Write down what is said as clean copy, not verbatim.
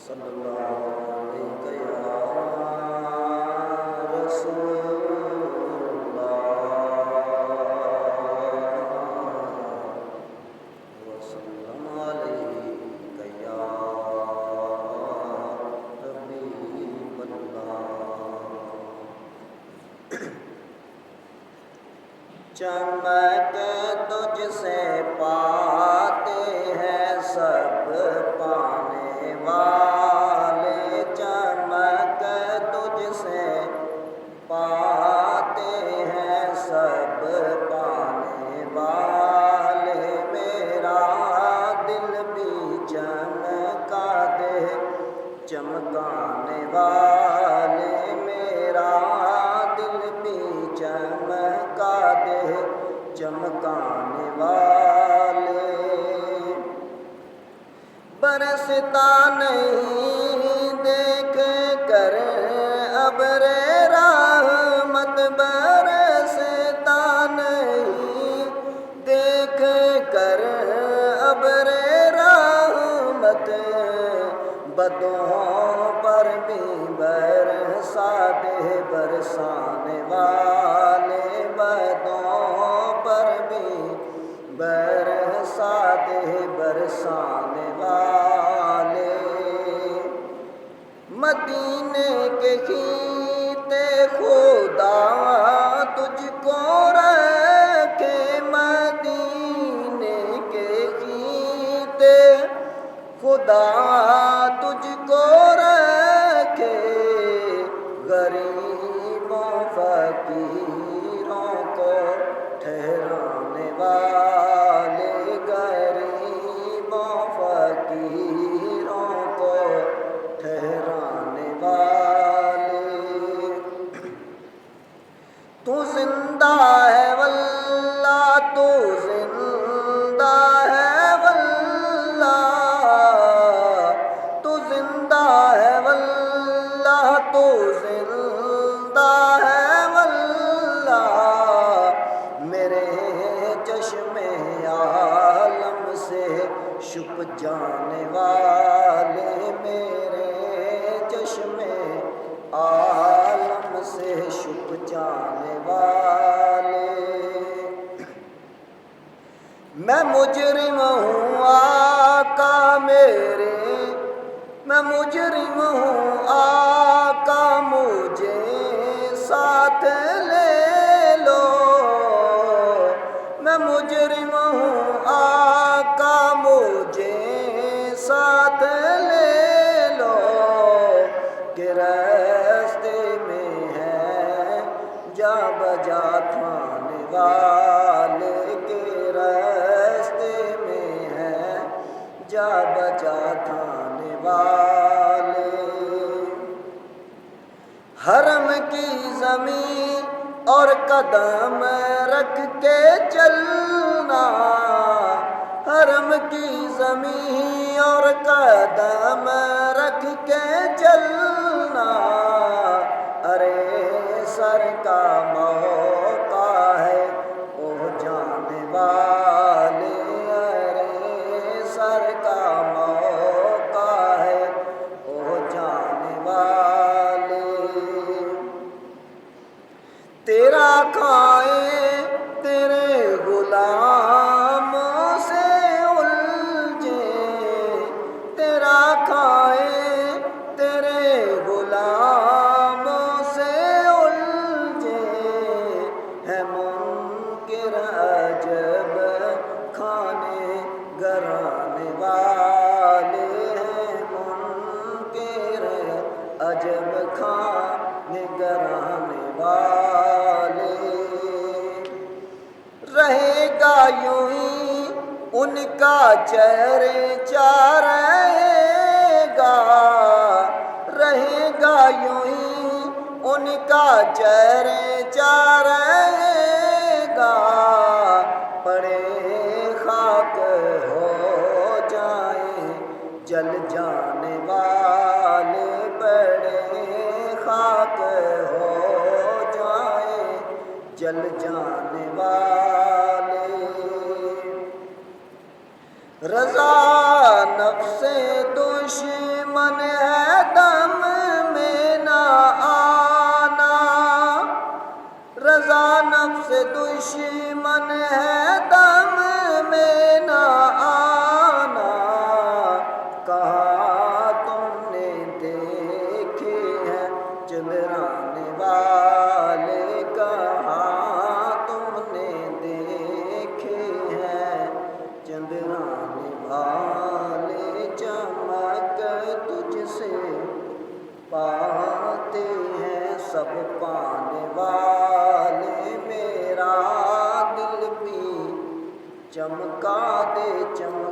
صلی اللہ علیہ یا رسول اللہ وسلم علیہ یا حبیب اللہ۔ چمک تجھ سے پاتے ہیں سب پانے والے، چمک تجھ سے پاتے ہیں سب پانے والے، میرا دل بھی چمکا دے چمکانے والے، میرا دل بھی چمکا دے چمکانے والے۔ برستا نہیں دیکھ کر ابر رحمت، برستا نہیں دیکھ کر ابر رحمت، بدوں پر بھی برسا دے برسانے والے، بدوں پر بھی برسا دے برسانے والے۔ مدینے کے کھیتے خدا تجھ کو رکھے، مدینے کے کھیتے خدا تجھ کو رکھے، غریبوں فقیروں کو ٹھہرانے والے، غریبوں فقیروں کو ٹھہرانے والے۔ تو زندہ ہے واللہ، تو زندہ ہے واللہ، تو زندہ ہے واللہ، تو زندہ ہے واللہ، میرے چشم عالم سے چھپ جانے والے، میرے چشم عالم سے چھپ جانے والے۔ میں مجرم ہوں آقا میرے، میں مجرم ہوں آقا مجھے ساتھ لے لو، میں مجرم ہوں آقا مجھے ساتھ لے لو، کہ راستے میں ہے جا بجا تھانے والے، کہ راستے میں ہے جا بجا تھانے والے۔ حرم کی زمین اور قدم رکھ کے چلنا، حرم کی زمین اور قدم رکھ کے چلنا، ارے سر کا موقع ہے او جانے والے، ارے سر کا موقع ہے او جانے والے۔ تیرا کھائیں تیرے غلاموں سے الجھے، تیرا کھائیں تیرے غلاموں سے الجھے، ہے منکر عجب کھانے گرانے والے، ہیں منکر عجب کھانے گرانے والے۔ رہے گا یوں ہی ان کا چرچا رہے گا، رہے گا یوں ہی ان کا چرچا رہے گا، پڑے خاک ہو جائیں جل جانے والے، پڑے خاک ہو جائیں جل جانے والے۔ رضا نفس دشمن دشمن ہے دم میں نہ آنا، کہاں تم نے دیکھے ہیں چندرانے والے، کہاں تم نے دیکھے ہیں چندرانے والے، چمک تجھ سے پاتے ہیں سب پانے والے، میرا دل بھی چمکا دے چمک